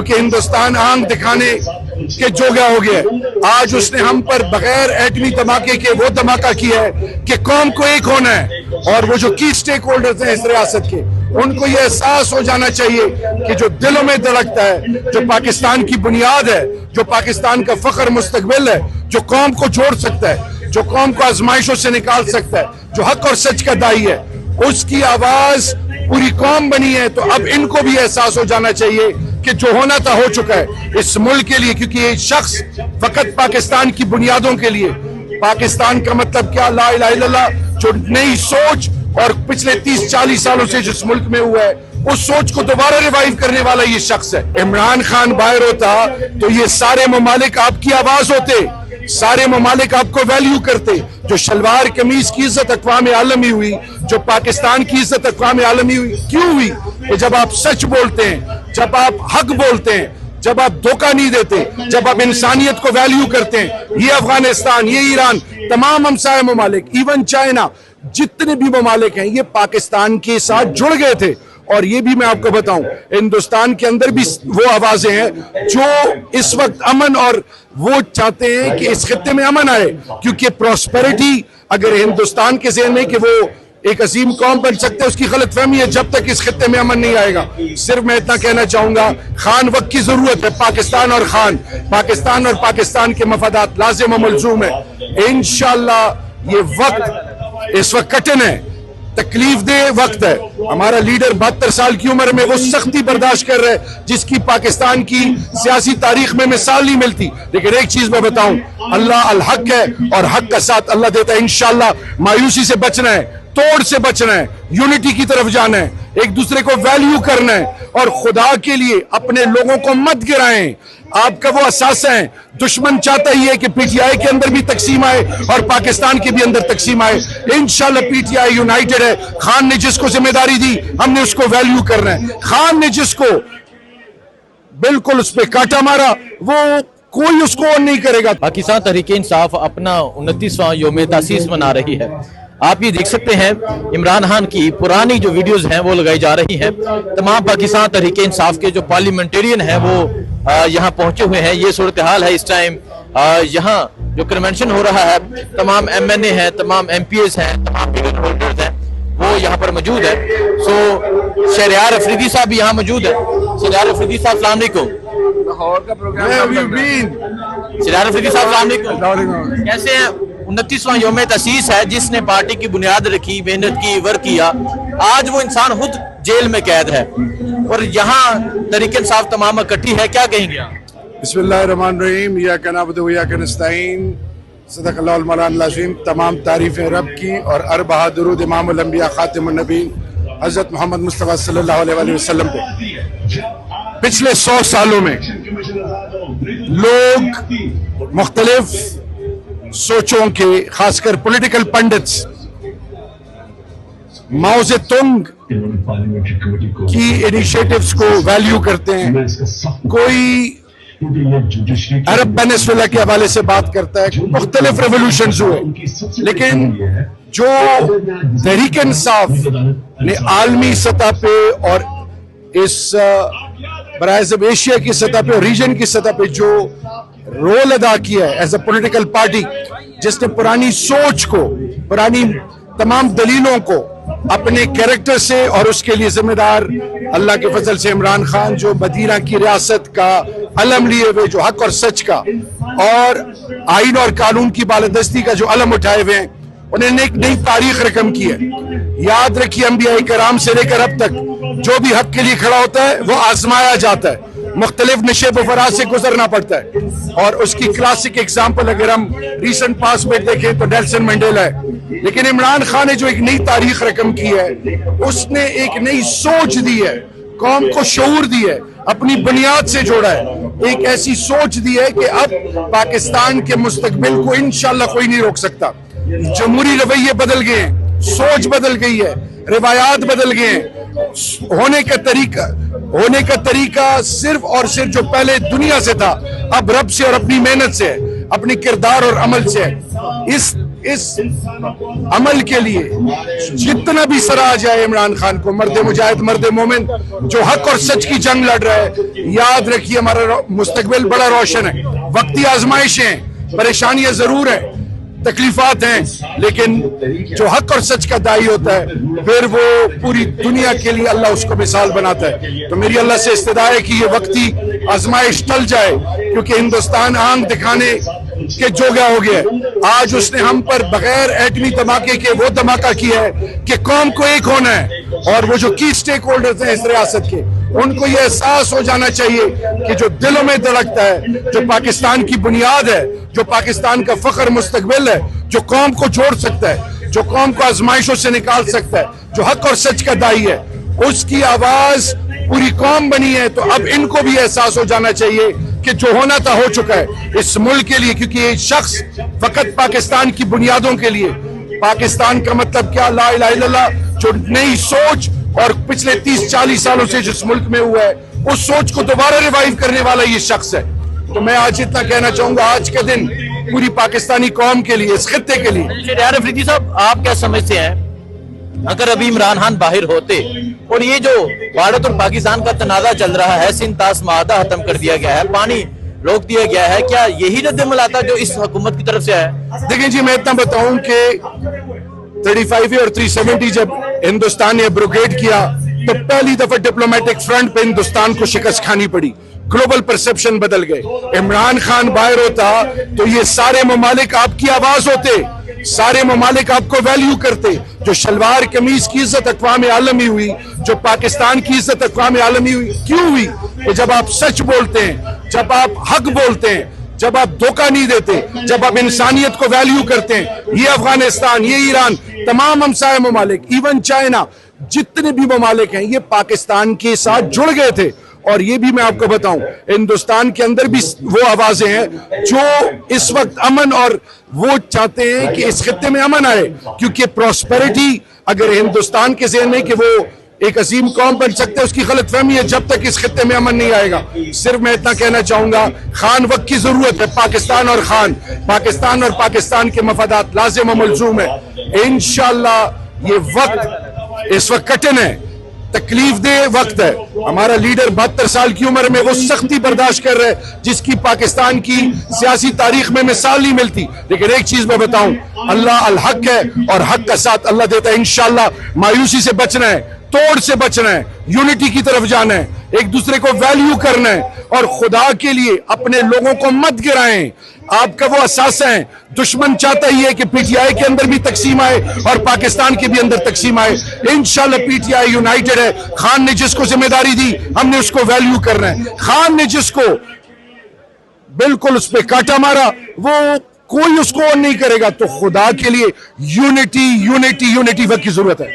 कि हिंदुस्तान आंख दिखाने के जोगा हो गया है। आज उसने हम पर बगैर एटमी धमाके के वो धमाका किया है कि कौम को एक होना है, और वो जो की स्टेक होल्डर्स हैं इस रियासत के, उनको ये एहसास हो जाना चाहिए कि जो दिलों में धड़कता है, जो पाकिस्तान की बुनियाद है, जो पाकिस्तान का फख्र मुस्तकबिल है, जो कौम को जोड़ सकता है, जो कौम को आजमाइशों से निकाल सकता है, जो हक और सच का दाई है, उसकी आवाज पूरी कौम बनी है। तो अब इनको भी एहसास हो जाना चाहिए कि जो होना था हो चुका है इस मुल्क के लिए, क्योंकि ये शख्स फकत पाकिस्तान की बुनियादों के लिए, पाकिस्तान का मतलब क्या, ला इलाहा इल्लल्लाह, जो नई सोच और पिछले 30-40 सालों से जिस मुल्क में हुआ है उस सोच को दोबारा रिवाइव करने वाला ये शख्स है। इमरान खान बाहर होता तो ये सारे ममालिक आपकी आवाज होते, सारे ममालिक आपको वैल्यू करते। जो शलवार कमीज की इज्जत अक़वाम आलमी हुई, जो पाकिस्तान की इज्जत अक़वाम आलमी हुई, क्यों हुई? कि जब आप सच बोलते हैं, जब आप हक बोलते हैं, जब आप धोखा नहीं देते, जब आप इंसानियत को वैल्यू करते हैं। ये अफगानिस्तान, ये ईरान, तमाम हमसाया ममालिक, इवन चाइना, जितने भी ममालिक हैं ये पाकिस्तान के साथ जुड़ गए थे। और ये भी मैं आपको बताऊं, हिंदुस्तान के अंदर भी वो आवाजें हैं जो इस वक्त अमन, और वो चाहते हैं कि इस खित्ते में अमन आए, क्योंकि प्रॉस्पेरिटी अगर हिंदुस्तान के ज़हन में कि वो एक अजीम कौम बन सकते हैं, उसकी गलत फहमी है जब तक इस खित्ते में अमन नहीं आएगा। सिर्फ मैं इतना कहना चाहूंगा, खान वक्त की जरूरत है, पाकिस्तान और खान, पाकिस्तान और पाकिस्तान के मफादात लाजिम और मलजूम है। इंशाअल्लाह ये वक्त इस वक्त कठिन है, तकलीफ दे वक्त है। हमारा लीडर 72 साल की उम्र में वो सख्ती बर्दाश्त कर रहे हैं जिसकी पाकिस्तान की सियासी तारीख में मिसाल नहीं मिलती। लेकिन एक चीज मैं बताऊं, अल्लाह अल हक है और हक का साथ अल्लाह देता है। इंशाअल्लाह मायूसी से बचना है, तोड़ से बचना है, यूनिटी की तरफ जाना है, एक दूसरे को वैल्यू करना है, और खुदा के लिए अपने लोगों को मत गिराएं। आपका वो असासा है, दुश्मन चाहता ही है कि पीटीआई के अंदर भी तकसीम आए और पाकिस्तान के भी अंदर तकसीम आए। इंशाल्लाह पीटीआई यूनाइटेड है। खान ने जिसको जिम्मेदारी दी हमने उसको वैल्यू करना है। खान ने जिसको बिल्कुल उस पर काटा मारा वो कोई उसको और नहीं करेगा। पाकिस्तान तहरीक इंसाफ अपना 29वां योम तासीस मना रही है। आप ये देख सकते हैं इमरान खान की पुरानी जो वीडियोस हैं वो लगाई जा रही हैं। तमाम पाकिस्तान तहरीक इंसाफ के जो पार्लियामेंटेरियन हैं वो यहाँ पहुंचे हुए हैं। ये सूरत हाल है इस टाइम। यहाँ जो कन्वेंशन हो रहा है, तमाम MNA हैं, तमाम MPs हैं, तमाम टिकट होल्डर्स हैं, वो यहाँ पर मौजूद है। सो शहरयार अफरीदी साहब भी यहाँ मौजूद है। शहरयार अफरीदी साहब अस्सलाम वालेकुम। शहरयार अफरीदी साहब अस्सलाम वालेकुम, कैसे हैं? 29वां योम तसीस है, जिसने पार्टी की बुनियाद रखी, मेहनत की, वर्क किया। आज वो इंसान खुद जेल में कैद है और यहाँ तहरीक इंसाफ तमाम इकट्ठी है, क्या कहेंगे आप? बिस्मिल्लाहिर्रहमानिर्रहीम, इय्याका नअबुदु व इय्याका नस्तईन, सदक़ल्लाहुल मौलाना अज़ीम। तमाम तारीफ़ें रब की और अरबहा दुरूद इमामुल अंबिया खातिमुन नबीय्यीन हज़रत मोहम्मद मुस्तफ़ा सल्लल्लाहु अलैहि वसल्लम पे। पिछले 100 सालों में लोग मुख्तलिफ सोचों के, खासकर पॉलिटिकल पंडित्स, माओ से तुंग की इनिशिएटिव्स को वैल्यू करते हैं। कोई अरब पेनिसुला के हवाले से बात करता है, मुख्तलिफ रेवोल्यूशंस हुए, लेकिन जो तहरीक इंसाफ ने आलमी सतह पे और इस बराज़ एशिया की सतह पे और रीजन की सतह पे जो रोल अदा किया है एज ए पॉलिटिकल पार्टी, जिसने पुरानी सोच को, पुरानी तमाम दलीलों को अपने कैरेक्टर से, और उसके लिए जिम्मेदार अल्लाह के फजल से इमरान खान, जो मदीना की रियासत का अलम लिए हुए, जो हक और सच का और आइन और कानून की बालादस्ती का जो अलम उठाए हुए हैं, उन्होंने एक नई तारीख रकम की है। याद रखिए, अंबिया कराम से लेकर अब तक जो भी हक के लिए खड़ा होता है वो आजमाया जाता है, मुख्तलिफ नशे बफराज से गुजरना पड़ता है। और उसकी क्लासिक एग्जाम्पल अगर हम रिसेंट पास में देखें तो नेल्सन मंडेला है। लेकिन इमरान खान ने जो एक नई तारीख रकम की है, उसने एक नई सोच दी है, कौम को शऊर दी है, अपनी बुनियाद से जोड़ा है, एक ऐसी सोच दी है कि अब पाकिस्तान के मुस्तकबिल को इंशाअल्लाह कोई नहीं रोक सकता। जमहूरी रवैये बदल गए हैं, सोच बदल गई है, रिवायात बदल गए हैं, होने का तरीका सिर्फ और सिर्फ जो पहले दुनिया से था अब रब से और अपनी मेहनत से है, अपनी किरदार और अमल से है। اس عمل کے لیے جتنا بھی سراہا جائے عمران خان کو، مرد مجاہد، مرد مومن جو حق اور سچ کی جنگ لڑ رہا ہے. یاد رکھیے ہمارا مستقبل بڑا روشن ہے. وقتی آزمائشیں ہیں، پریشانیاں ضرور ہیں، تکلیفات ہیں، لیکن جو حق اور سچ کا داعی ہوتا ہے پھر وہ پوری دنیا کے لیے اللہ اس کو مثال بناتا ہے. تو میری اللہ سے استدعا ہے کہ یہ وقتی آزمائش ٹل جائے، کیونکہ ہندوستان آنکھ دکھانے کے جوگا ہو گیا ہے. آج اس نے ہم پر بغیر ایٹمی دھماکے کے وہ دھماکہ کیا ہے کہ قوم کو ایک ہونا ہے. اور وہ جو کی سٹیک ہولڈرز ہیں اس ریاست کے، ان کو یہ احساس ہو جانا چاہیے کہ جو دلوں میں دھڑکتا ہے، جو پاکستان کی بنیاد ہے، جو پاکستان کا فخر مستقبل ہے، جو قوم کو جوڑ سکتا ہے، جو قوم کو آزمائشوں سے نکال سکتا ہے، جو حق اور سچ کا داعی ہے، اس کی آواز پوری قوم بنی ہے. تو اب ان کو بھی احساس ہو جانا چاہیے کہ جو ہونا تھا ہو چکا ہے اس ملک کے لیے. کیونکہ یہ شخص فقط پاکستان کی بنیادوں کے لیے، پاکستان کا مطلب کیا، لا الہ الا اللہ، جو نئی سوچ اور پچھلے 30-40 سالوں سے جس ملک میں ہوا ہے اس سوچ کو دوبارہ ریوائیو کرنے والا یہ شخص ہے. تو میں آج اتنا کہنا چاہوں گا، آج کا دن پوری پاکستانی قوم کے لیے، اس خطے کے لیے. شہریار افریدی صاحب، آپ کیا سمجھتے ہیں اگر ابھی عمران خان باہر ہوتے اور یہ جو بھارت اور پاکستان کا تنازع چل رہا ہے، سندھ طاس معاہدہ ختم کر دیا گیا ہے، پانی روک دیا گیا ہے، کیا یہی رد عمل آتا جو اس حکومت کی طرف سے ہے؟ دیکھیں جی، میں اتنا بتاؤں کہ 35 اور 370 جب ہندوستان نے ایبروگیٹ کیا تو پہلی دفعہ ڈپلومیٹک فرنٹ پہ ہندوستان کو شکست کھانی پڑی. گلوبل پرسپشن بدل گئے. عمران خان باہر ہوتا تو یہ سارے ممالک آپ کی آواز ہوتے، سارے ممالک آپ کو ویلیو کرتے. جو شلوار قمیض کی عزت اقوام عالمی ہوئی، جو پاکستان کی عزت اقوام عالمی ہوئی، کیوں ہوئی؟ کہ جب آپ سچ بولتے ہیں، جب آپ حق بولتے ہیں، جب آپ دھوکہ نہیں دیتے، جب آپ انسانیت کو ویلیو کرتے ہیں. یہ افغانستان، یہ ایران، تمام ہمسائے ممالک، ایون چائنا، جتنے بھی ممالک ہیں یہ پاکستان کے ساتھ جڑ گئے تھے. اور یہ بھی میں آپ کو بتاؤں، ہندوستان کے اندر بھی وہ آوازیں ہیں جو اس وقت امن، اور وہ چاہتے ہیں کہ اس خطے میں امن آئے. کیونکہ پراسپیرٹی اگر ہندوستان کے ذہن میں کہ وہ ایک عظیم قوم بن سکتے، اس کی غلط فہمی ہے جب تک اس خطے میں امن نہیں آئے گا. صرف میں اتنا کہنا چاہوں گا، خان وقت کی ضرورت ہے. پاکستان اور خان، پاکستان اور پاکستان کے مفادات لازم و ملزوم ہے. انشاءاللہ یہ وقت اس وقت کٹن ہے، تکلیف دہ وقت ہے. ہمارا لیڈر 72 سال کی عمر میں وہ سختی برداشت کر رہے جس کی پاکستان کی سیاسی تاریخ میں مثال نہیں ملتی. لیکن ایک چیز میں بتاؤں، اللہ الحق ہے اور حق کا ساتھ اللہ دیتا ہے. انشاءاللہ مایوسی سے بچنا ہے، توڑ سے بچنا ہے، یونٹی کی طرف جانا ہے، ایک دوسرے کو ویلیو کرنا ہے. اور خدا کے لیے اپنے لوگوں کو مت گرائیں. آپ کا وہ اثاثہ ہے، دشمن چاہتا ہی ہے کہ پی ٹی آئی کے اندر بھی تقسیم آئے اور پاکستان کے بھی اندر تقسیم آئے. انشاءاللہ پی ٹی آئی یونائٹڈ ہے. خان نے جس کو ذمہ داری دی ہم نے اس کو ویلیو کرنا ہے. خان نے جس کو بالکل اس پہ کاٹا مارا وہ کوئی اس کو نہیں کرے گا. تو خدا کے لیے یونٹی یونٹی یونٹی وقت کی ضرورت ہے.